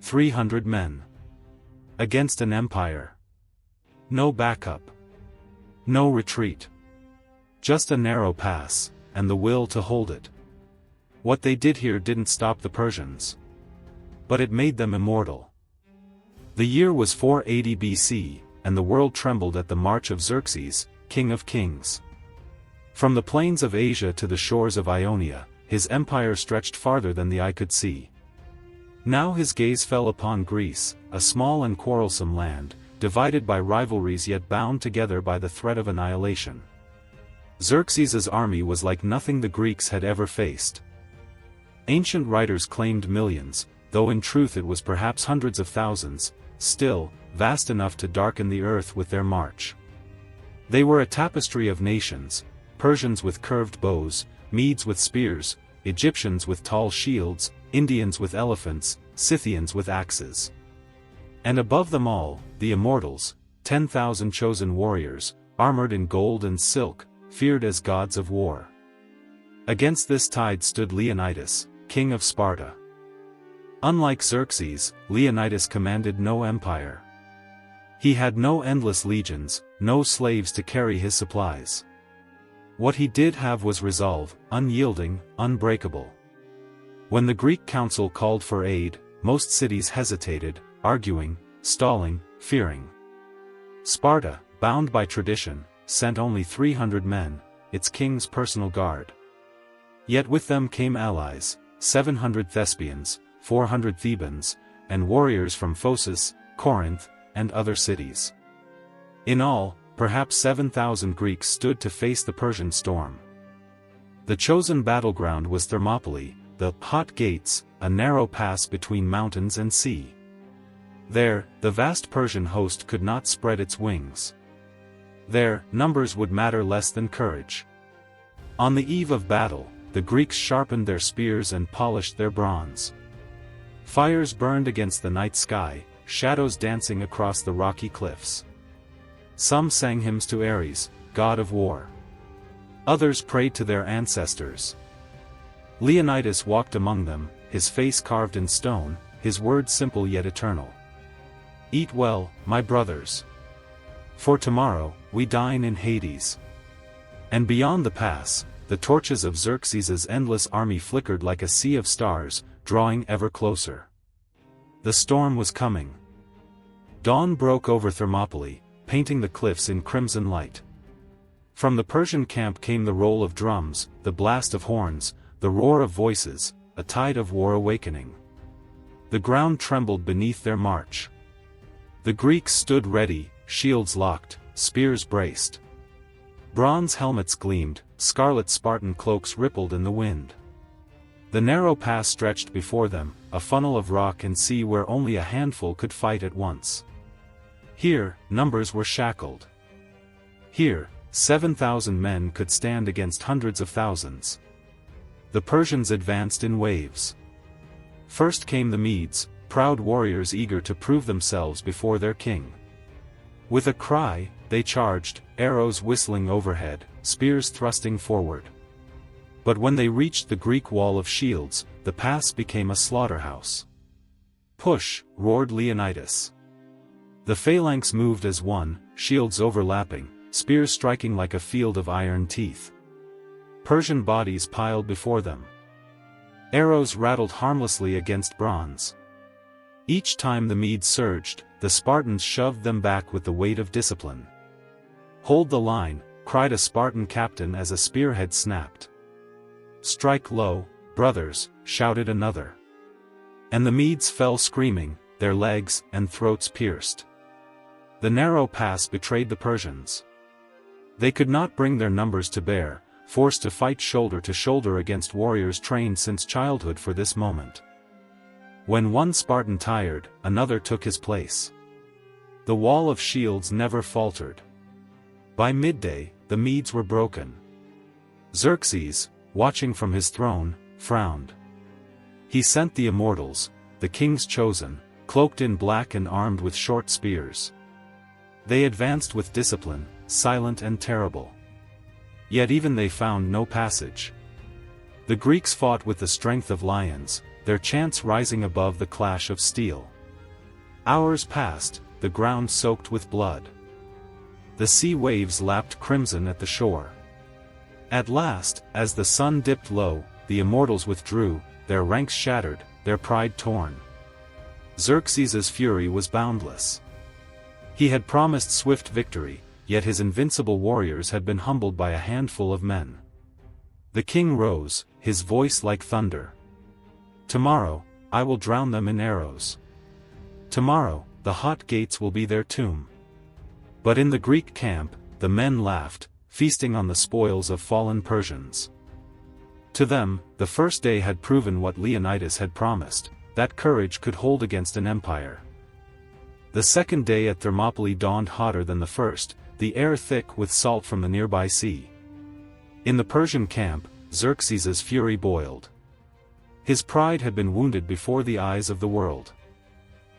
300 men. Against an empire. No backup. No retreat. Just a narrow pass, and the will to hold it. What they did here didn't stop the Persians. But it made them immortal. The year was 480 BC, and the world trembled at the march of Xerxes, king of kings. From the plains of Asia to the shores of Ionia, his empire stretched farther than the eye could see. Now his gaze fell upon Greece, a small and quarrelsome land, divided by rivalries yet bound together by the threat of annihilation. Xerxes's army was like nothing the Greeks had ever faced. Ancient writers claimed millions, though in truth it was perhaps hundreds of thousands, still, vast enough to darken the earth with their march. They were a tapestry of nations, Persians with curved bows, Medes with spears, Egyptians with tall shields, Indians with elephants, Scythians with axes. And above them all, the immortals, 10,000 chosen warriors, armored in gold and silk, feared as gods of war. Against this tide stood Leonidas, king of Sparta. Unlike Xerxes, Leonidas commanded no empire. He had no endless legions, no slaves to carry his supplies. What he did have was resolve, unyielding, unbreakable. When the Greek council called for aid, most cities hesitated, arguing, stalling, fearing. Sparta, bound by tradition, sent only 300 men, its king's personal guard. Yet with them came allies, 700 Thespians, 400 Thebans, and warriors from Phocis, Corinth, and other cities. In all, perhaps 7,000 Greeks stood to face the Persian storm. The chosen battleground was Thermopylae, the hot gates, a narrow pass between mountains and sea. There, the vast Persian host could not spread its wings. There, numbers would matter less than courage. On the eve of battle, the Greeks sharpened their spears and polished their bronze. Fires burned against the night sky, shadows dancing across the rocky cliffs. Some sang hymns to Ares, god of war. Others prayed to their ancestors. Leonidas walked among them, his face carved in stone, his words simple yet eternal. Eat well, my brothers. For tomorrow, we dine in Hades. And beyond the pass, the torches of Xerxes's endless army flickered like a sea of stars, drawing ever closer. The storm was coming. Dawn broke over Thermopylae, painting the cliffs in crimson light. From the Persian camp came the roll of drums, the blast of horns, the roar of voices, a tide of war awakening. The ground trembled beneath their march. The Greeks stood ready, shields locked, spears braced. Bronze helmets gleamed, scarlet Spartan cloaks rippled in the wind. The narrow pass stretched before them, a funnel of rock and sea where only a handful could fight at once. Here, numbers were shackled. Here, 7,000 men could stand against hundreds of thousands. The Persians advanced in waves. First came the Medes, proud warriors eager to prove themselves before their king. With a cry, they charged, arrows whistling overhead, spears thrusting forward. But when they reached the Greek wall of shields, the pass became a slaughterhouse. Push, roared Leonidas. The phalanx moved as one, shields overlapping, spears striking like a field of iron teeth. Persian bodies piled before them. Arrows rattled harmlessly against bronze. Each time the Medes surged, the Spartans shoved them back with the weight of discipline. Hold the line, cried a Spartan captain as a spearhead snapped. Strike low, brothers, shouted another. And the Medes fell screaming, their legs and throats pierced. The narrow pass betrayed the Persians. They could not bring their numbers to bear, forced to fight shoulder to shoulder against warriors trained since childhood for this moment. When one Spartan tired, another took his place. The wall of shields never faltered. By midday, the Medes were broken. Xerxes, watching from his throne, frowned. He sent the immortals, the king's chosen, cloaked in black and armed with short spears. They advanced with discipline, silent and terrible. Yet even they found no passage. The Greeks fought with the strength of lions, their chants rising above the clash of steel. Hours passed, the ground soaked with blood. The sea waves lapped crimson at the shore. At last, as the sun dipped low, the immortals withdrew, their ranks shattered, their pride torn. Xerxes's fury was boundless. He had promised swift victory, yet his invincible warriors had been humbled by a handful of men. The king rose, his voice like thunder. "Tomorrow, I will drown them in arrows. Tomorrow, the hot gates will be their tomb." But in the Greek camp, the men laughed, feasting on the spoils of fallen Persians. To them, the first day had proven what Leonidas had promised, that courage could hold against an empire. The second day at Thermopylae dawned hotter than the first, the air thick with salt from the nearby sea. In the Persian camp, Xerxes's fury boiled. His pride had been wounded before the eyes of the world.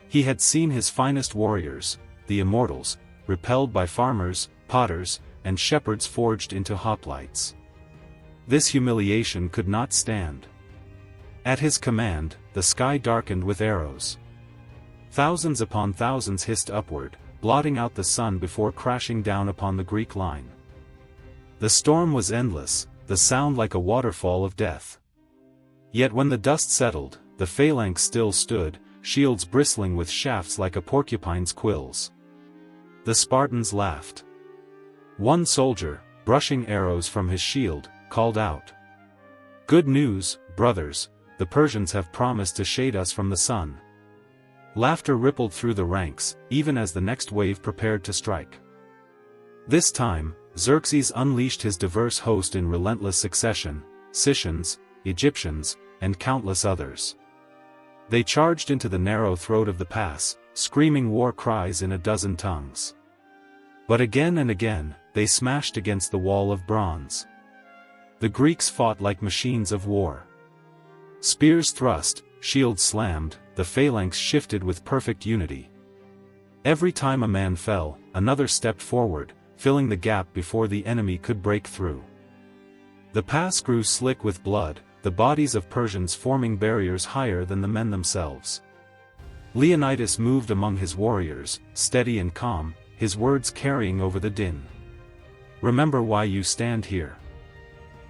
He had seen his finest warriors, the immortals, repelled by farmers, potters, and shepherds forged into hoplites. This humiliation could not stand. At his command, the sky darkened with arrows. Thousands upon thousands hissed upward, blotting out the sun before crashing down upon the Greek line. The storm was endless, the sound like a waterfall of death. Yet when the dust settled, the phalanx still stood, shields bristling with shafts like a porcupine's quills. The Spartans laughed. One soldier, brushing arrows from his shield, called out, "Good news, brothers, the Persians have promised to shade us from the sun." Laughter rippled through the ranks, even as the next wave prepared to strike. This time, Xerxes unleashed his diverse host in relentless succession, Scythians, Egyptians, and countless others. They charged into the narrow throat of the pass, screaming war cries in a dozen tongues. But again and again, they smashed against the wall of bronze. The Greeks fought like machines of war. Spears thrust, shields slammed, the phalanx shifted with perfect unity. Every time a man fell, another stepped forward, filling the gap before the enemy could break through. The pass grew slick with blood, the bodies of Persians forming barriers higher than the men themselves. Leonidas moved among his warriors, steady and calm, his words carrying over the din. "Remember why you stand here.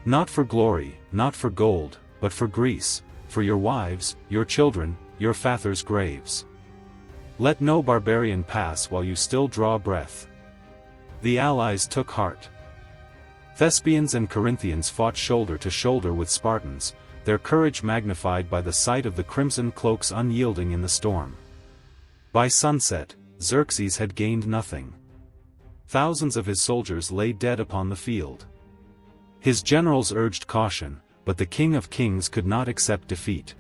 Not for glory, not for gold, but for Greece, for your wives, your children, your fathers' graves. Let no barbarian pass while you still draw breath." The allies took heart. Thespians and Corinthians fought shoulder to shoulder with Spartans, their courage magnified by the sight of the crimson cloaks unyielding in the storm. By sunset, Xerxes had gained nothing. Thousands of his soldiers lay dead upon the field. His generals urged caution, but the King of Kings could not accept defeat.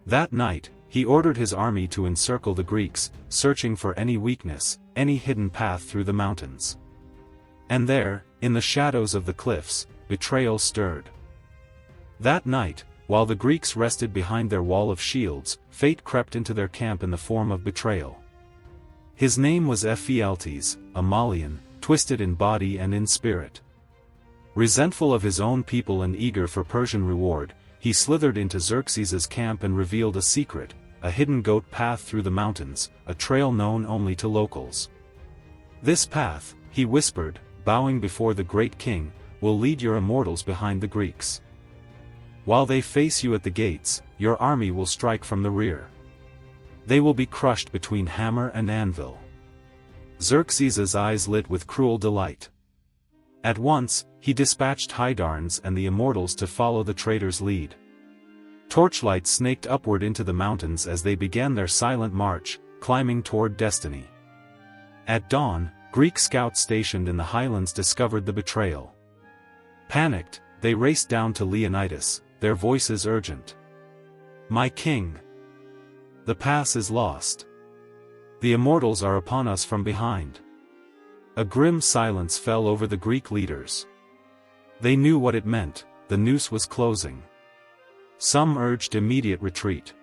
That night, he ordered his army to encircle the Greeks, searching for any weakness, any hidden path through the mountains. And there, in the shadows of the cliffs, betrayal stirred. That night, while the Greeks rested behind their wall of shields, fate crept into their camp in the form of betrayal. His name was Ephialtes, a Malian, twisted in body and in spirit. Resentful of his own people and eager for Persian reward, he slithered into Xerxes's camp and revealed a secret, a hidden goat path through the mountains, a trail known only to locals. "This path," he whispered, bowing before the great king, "will lead your immortals behind the Greeks. While they face you at the gates, your army will strike from the rear. They will be crushed between hammer and anvil." Xerxes's eyes lit with cruel delight. At once, he dispatched Hydarnes and the immortals to follow the traitor's lead. Torchlights snaked upward into the mountains as they began their silent march, climbing toward destiny. At dawn, Greek scouts stationed in the highlands discovered the betrayal. Panicked, they raced down to Leonidas, their voices urgent. "My king! The pass is lost. The immortals are upon us from behind." A grim silence fell over the Greek leaders. They knew what it meant, the noose was closing. Some urged immediate retreat.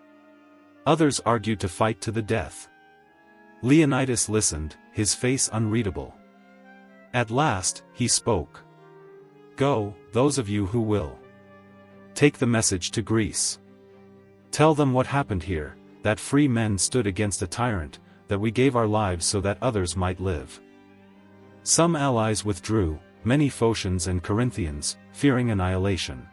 Others argued to fight to the death. Leonidas listened, his face unreadable. At last, he spoke. "Go, those of you who will. Take the message to Greece. Tell them what happened here, that free men stood against a tyrant, that we gave our lives so that others might live. Some allies withdrew, many Phocians and Corinthians, fearing annihilation.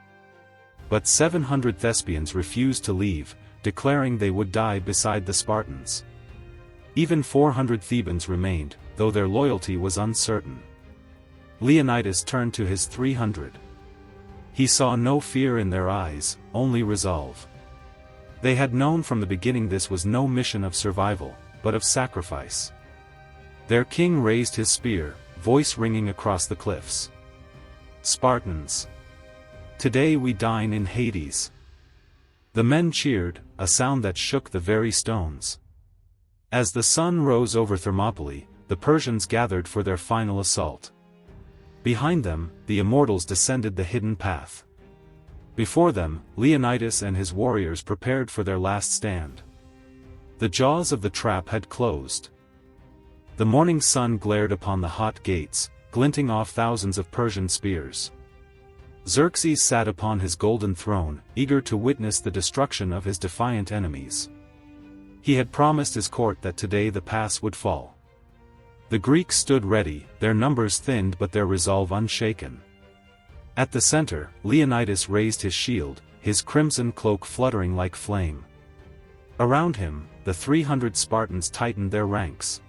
But 700 Thespians refused to leave, declaring they would die beside the Spartans. Even 400 Thebans remained, though their loyalty was uncertain. Leonidas turned to his 300. He saw no fear in their eyes, only resolve. They had known from the beginning this was no mission of survival, but of sacrifice. Their king raised his spear, voice ringing across the cliffs. "Spartans! Today we dine in Hades." The men cheered, a sound that shook the very stones. As the sun rose over Thermopylae, the Persians gathered for their final assault. Behind them, the immortals descended the hidden path. Before them, Leonidas and his warriors prepared for their last stand. The jaws of the trap had closed. The morning sun glared upon the hot gates, glinting off thousands of Persian spears. Xerxes sat upon his golden throne, eager to witness the destruction of his defiant enemies. He had promised his court that today the pass would fall. The Greeks stood ready, their numbers thinned but their resolve unshaken. At the center, Leonidas raised his shield, his crimson cloak fluttering like flame. Around him, the 300 Spartans tightened their ranks.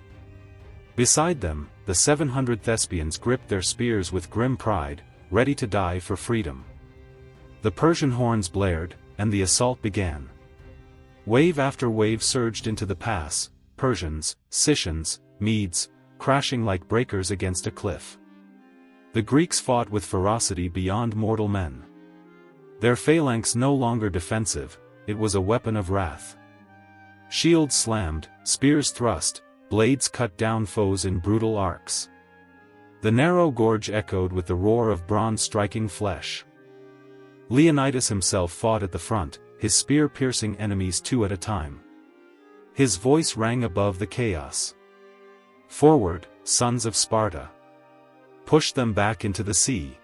Beside them, the 700 Thespians gripped their spears with grim pride, ready to die for freedom. The Persian horns blared, and the assault began. Wave after wave surged into the pass, Persians, Scythians, Medes, crashing like breakers against a cliff. The Greeks fought with ferocity beyond mortal men. Their phalanx no longer defensive, it was a weapon of wrath. Shields slammed, spears thrust, blades cut down foes in brutal arcs. The narrow gorge echoed with the roar of bronze striking flesh. Leonidas himself fought at the front, his spear piercing enemies two at a time. His voice rang above the chaos. "Forward, sons of Sparta! Push them back into the sea."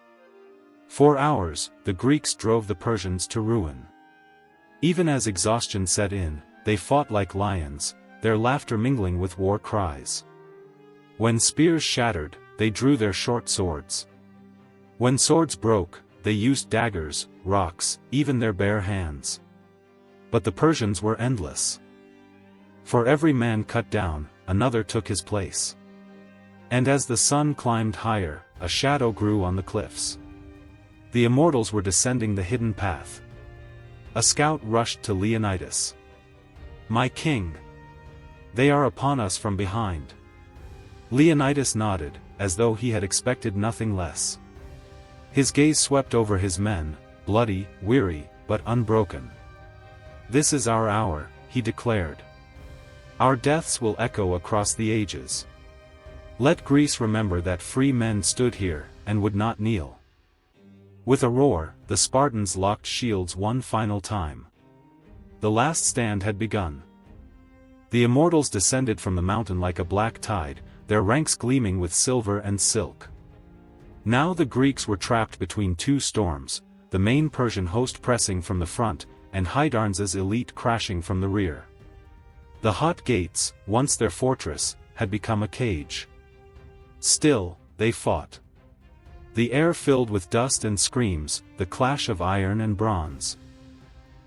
For hours, the Greeks drove the Persians to ruin. Even as exhaustion set in, they fought like lions, their laughter mingling with war cries. When spears shattered, they drew their short swords. When swords broke, they used daggers, rocks, even their bare hands. But the Persians were endless. For every man cut down, another took his place. And as the sun climbed higher, a shadow grew on the cliffs. The immortals were descending the hidden path. A scout rushed to Leonidas. "My king! They are upon us from behind." Leonidas nodded, as though he had expected nothing less. His gaze swept over his men, bloody, weary, but unbroken. "This is our hour," he declared. "Our deaths will echo across the ages. Let Greece remember that free men stood here, and would not kneel." With a roar, the Spartans locked shields one final time. The last stand had begun. The immortals descended from the mountain like a black tide, their ranks gleaming with silver and silk. Now the Greeks were trapped between two storms, the main Persian host pressing from the front, and Hydarnes' elite crashing from the rear. The hot gates, once their fortress, had become a cage. Still, they fought. The air filled with dust and screams, the clash of iron and bronze.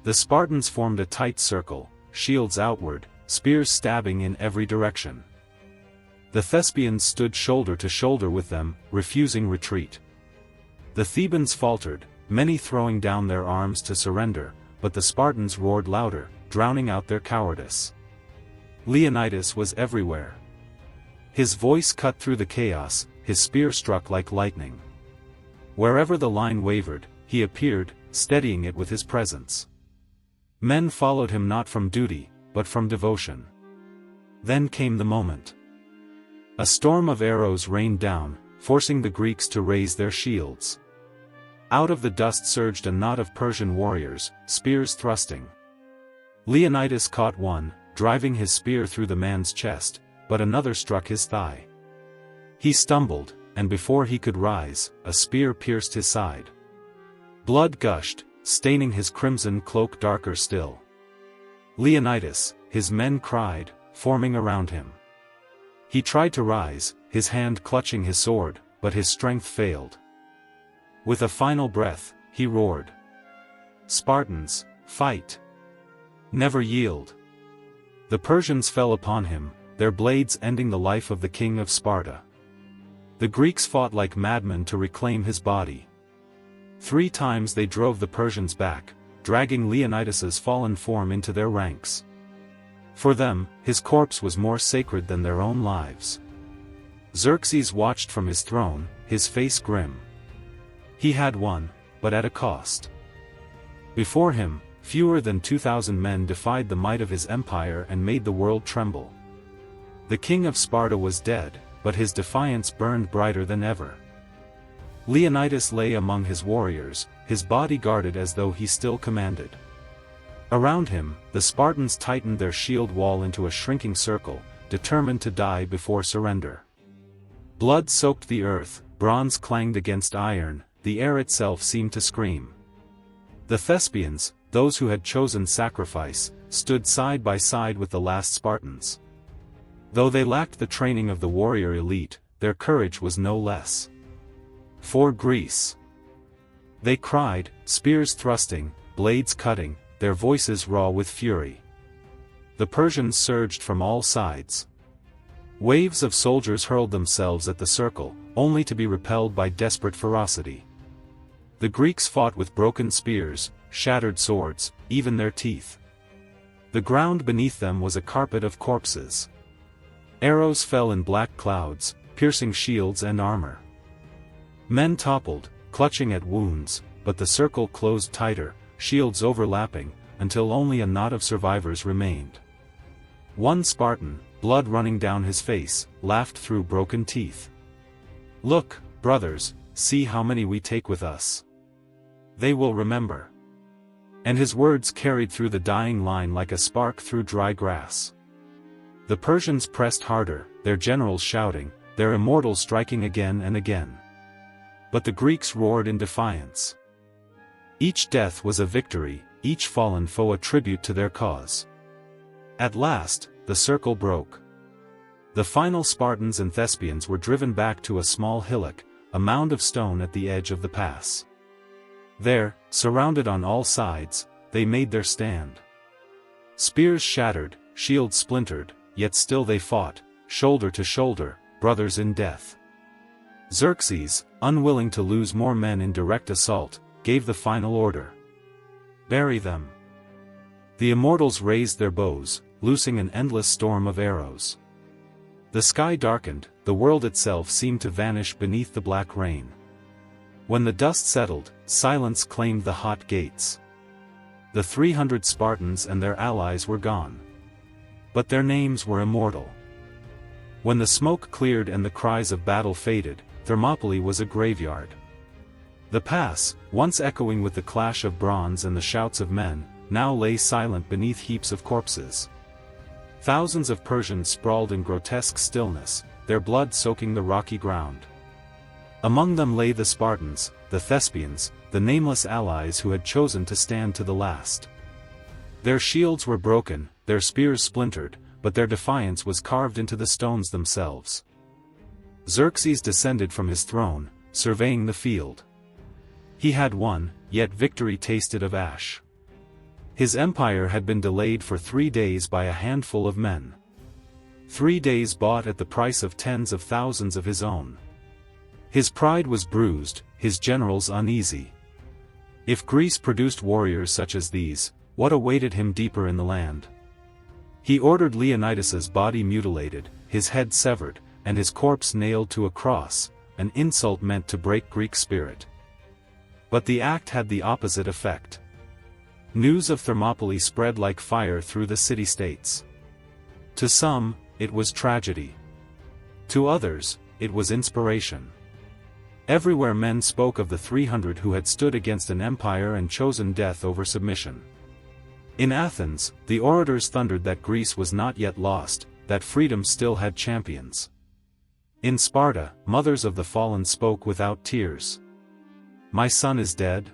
The Spartans formed a tight circle, shields outward, spears stabbing in every direction. The Thespians stood shoulder to shoulder with them, refusing retreat. The Thebans faltered, many throwing down their arms to surrender, but the Spartans roared louder, drowning out their cowardice. Leonidas was everywhere. His voice cut through the chaos, his spear struck like lightning. Wherever the line wavered, he appeared, steadying it with his presence. Men followed him not from duty, but from devotion. Then came the moment. A storm of arrows rained down, forcing the Greeks to raise their shields. Out of the dust surged a knot of Persian warriors, spears thrusting. Leonidas caught one, driving his spear through the man's chest, but another struck his thigh. He stumbled, and before he could rise, a spear pierced his side. Blood gushed, staining his crimson cloak darker still. Leonidas, his men cried, forming around him. He tried to rise, his hand clutching his sword, but his strength failed. With a final breath, he roared, "Spartans, fight! Never yield!" The Persians fell upon him, their blades ending the life of the king of Sparta. The Greeks fought like madmen to reclaim his body. 3 times they drove the Persians back, dragging Leonidas's fallen form into their ranks. For them, his corpse was more sacred than their own lives. Xerxes watched from his throne, his face grim. He had won, but at a cost. Before him, fewer than 2,000 men defied the might of his empire and made the world tremble. The king of Sparta was dead, but his defiance burned brighter than ever. Leonidas lay among his warriors, his body guarded as though he still commanded. Around him, the Spartans tightened their shield wall into a shrinking circle, determined to die before surrender. Blood soaked the earth, bronze clanged against iron, the air itself seemed to scream. The Thespians, those who had chosen sacrifice, stood side by side with the last Spartans. Though they lacked the training of the warrior elite, their courage was no less. For Greece! They cried, spears thrusting, blades cutting, their voices raw with fury. The Persians surged from all sides. Waves of soldiers hurled themselves at the circle, only to be repelled by desperate ferocity. The Greeks fought with broken spears, shattered swords, even their teeth. The ground beneath them was a carpet of corpses. Arrows fell in black clouds, piercing shields and armor. Men toppled, clutching at wounds, but the circle closed tighter, shields overlapping, until only a knot of survivors remained. One Spartan, blood running down his face, laughed through broken teeth. "Look, brothers, see how many we take with us. They will remember." And his words carried through the dying line like a spark through dry grass. The Persians pressed harder, their generals shouting, their immortals striking again and again. But the Greeks roared in defiance. Each death was a victory, each fallen foe a tribute to their cause. At last, the circle broke. The final Spartans and Thespians were driven back to a small hillock, a mound of stone at the edge of the pass. There, surrounded on all sides, they made their stand. Spears shattered, shields splintered, yet still they fought, shoulder to shoulder, brothers in death. Xerxes, unwilling to lose more men in direct assault, gave the final order. "Bury them." The immortals raised their bows, loosing an endless storm of arrows. The sky darkened, the world itself seemed to vanish beneath the black rain. When the dust settled, silence claimed the hot gates. The 300 Spartans and their allies were gone. But their names were immortal. When the smoke cleared and the cries of battle faded, Thermopylae was a graveyard. The pass, once echoing with the clash of bronze and the shouts of men, now lay silent beneath heaps of corpses. Thousands of Persians sprawled in grotesque stillness, their blood soaking the rocky ground. Among them lay the Spartans, the Thespians, the nameless allies who had chosen to stand to the last. Their shields were broken, their spears splintered, but their defiance was carved into the stones themselves. Xerxes descended from his throne, surveying the field. He had won, yet victory tasted of ash. His empire had been delayed for 3 days by a handful of men. 3 days bought at the price of tens of thousands of his own. His pride was bruised, his generals uneasy. If Greece produced warriors such as these, what awaited him deeper in the land? He ordered Leonidas's body mutilated, his head severed, and his corpse nailed to a cross, an insult meant to break Greek spirit. But the act had the opposite effect. News of Thermopylae spread like fire through the city-states. To some, it was tragedy. To others, it was inspiration. Everywhere men spoke of the 300 who had stood against an empire and chosen death over submission. In Athens, the orators thundered that Greece was not yet lost, that freedom still had champions. In Sparta, mothers of the fallen spoke without tears. "My son is dead?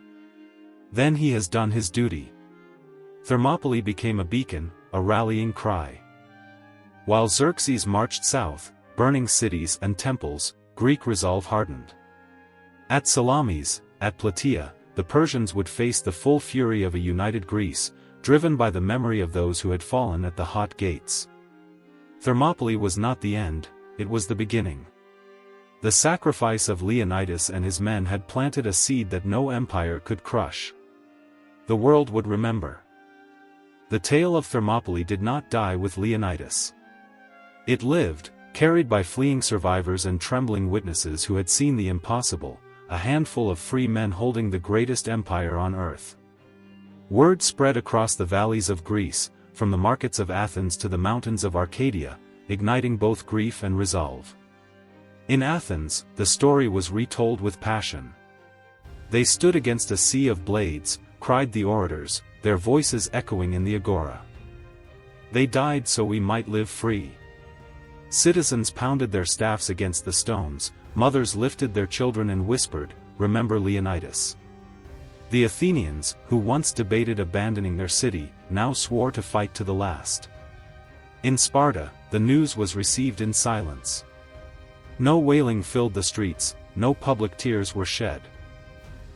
Then he has done his duty." Thermopylae became a beacon, a rallying cry. While Xerxes marched south, burning cities and temples, Greek resolve hardened. At Salamis, at Plataea, the Persians would face the full fury of a united Greece, driven by the memory of those who had fallen at the hot gates. Thermopylae was not the end, it was the beginning. The sacrifice of Leonidas and his men had planted a seed that no empire could crush. The world would remember. The tale of Thermopylae did not die with Leonidas. It lived, carried by fleeing survivors and trembling witnesses who had seen the impossible, a handful of free men holding the greatest empire on earth. Word spread across the valleys of Greece, from the markets of Athens to the mountains of Arcadia, igniting both grief and resolve. In Athens, the story was retold with passion. They stood against a sea of blades, cried the orators, their voices echoing in the agora. They died so we might live free. Citizens pounded their staffs against the stones, mothers lifted their children and whispered, "Remember Leonidas." The Athenians, who once debated abandoning their city, now swore to fight to the last. In Sparta, the news was received in silence. No wailing filled the streets, no public tears were shed.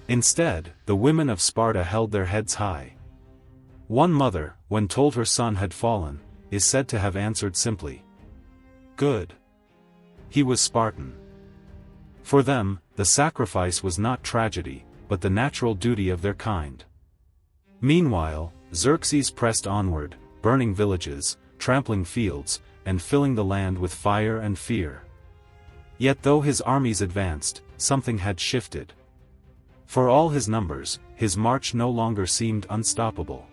Instead, the women of Sparta held their heads high. One mother, when told her son had fallen, is said to have answered simply, "Good. He was Spartan." For them, the sacrifice was not tragedy, but the natural duty of their kind. Meanwhile, Xerxes pressed onward, burning villages, trampling fields, and filling the land with fire and fear. Yet though his armies advanced, something had shifted. For all his numbers, his march no longer seemed unstoppable.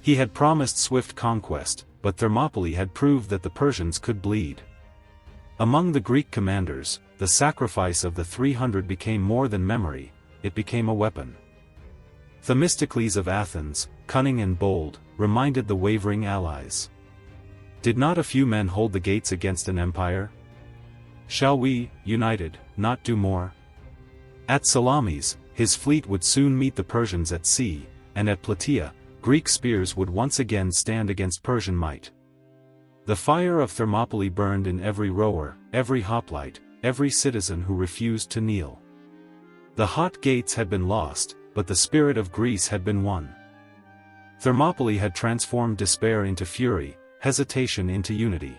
He had promised swift conquest, but Thermopylae had proved that the Persians could bleed. Among the Greek commanders, the sacrifice of the 300 became more than memory, it became a weapon. Themistocles of Athens, cunning and bold, reminded the wavering allies. Did not a few men hold the gates against an empire? Shall we, united, not do more? At Salamis, his fleet would soon meet the Persians at sea, and at Plataea, Greek spears would once again stand against Persian might. The fire of Thermopylae burned in every rower, every hoplite, every citizen who refused to kneel. The hot gates had been lost, but the spirit of Greece had been won. Thermopylae had transformed despair into fury, hesitation into unity.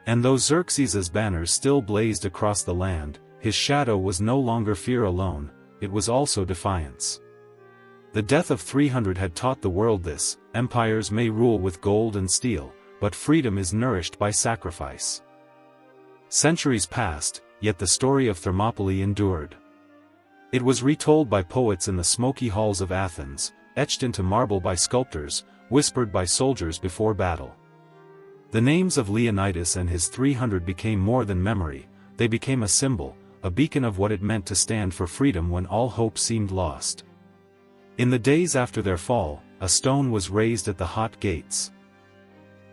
And though Xerxes's banners still blazed across the land, his shadow was no longer fear alone, it was also defiance. The death of 300 had taught the world this: empires may rule with gold and steel, but freedom is nourished by sacrifice. Centuries passed, yet the story of Thermopylae endured. It was retold by poets in the smoky halls of Athens, etched into marble by sculptors, whispered by soldiers before battle. The names of Leonidas and his 300 became more than memory, they became a symbol, a beacon of what it meant to stand for freedom when all hope seemed lost. In the days after their fall, a stone was raised at the hot gates.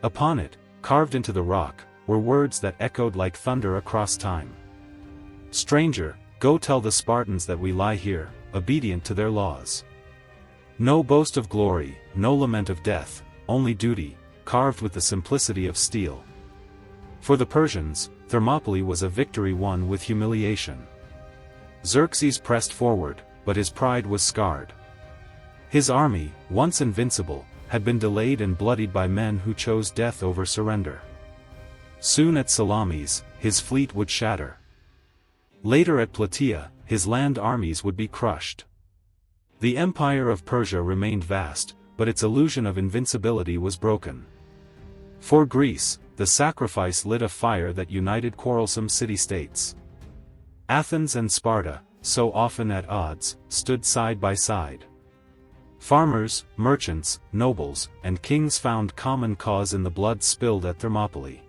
Upon it, carved into the rock, were words that echoed like thunder across time. "Stranger, go tell the Spartans that we lie here, obedient to their laws. No boast of glory, no lament of death, only duty, carved with the simplicity of steel." For the Persians, Thermopylae was a victory won with humiliation. Xerxes pressed forward, but his pride was scarred. His army, once invincible, had been delayed and bloodied by men who chose death over surrender. Soon at Salamis, his fleet would shatter. Later at Plataea, his land armies would be crushed. The empire of Persia remained vast, but its illusion of invincibility was broken. For Greece, the sacrifice lit a fire that united quarrelsome city-states. Athens and Sparta, so often at odds, stood side by side. Farmers, merchants, nobles, and kings found common cause in the blood spilled at Thermopylae.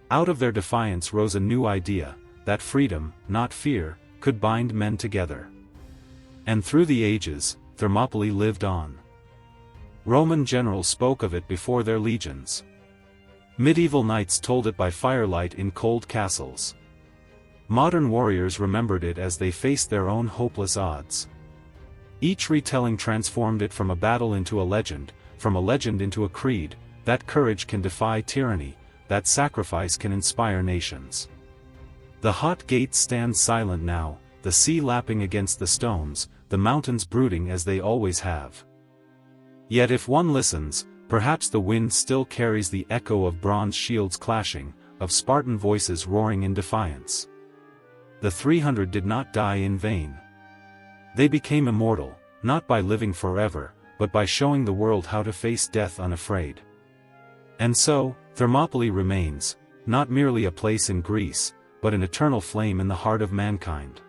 Out of their defiance rose a new idea, that freedom, not fear, could bind men together. And through the ages, Thermopylae lived on. Roman generals spoke of it before their legions. Medieval knights told it by firelight in cold castles. Modern warriors remembered it as they faced their own hopeless odds. Each retelling transformed it from a battle into a legend, from a legend into a creed, that courage can defy tyranny, that sacrifice can inspire nations. The hot gate stands silent now, the sea lapping against the stones, the mountains brooding as they always have. Yet if one listens, perhaps the wind still carries the echo of bronze shields clashing, of Spartan voices roaring in defiance. The 300 did not die in vain. They became immortal, not by living forever, but by showing the world how to face death unafraid. And so, Thermopylae remains, not merely a place in Greece, but an eternal flame in the heart of mankind.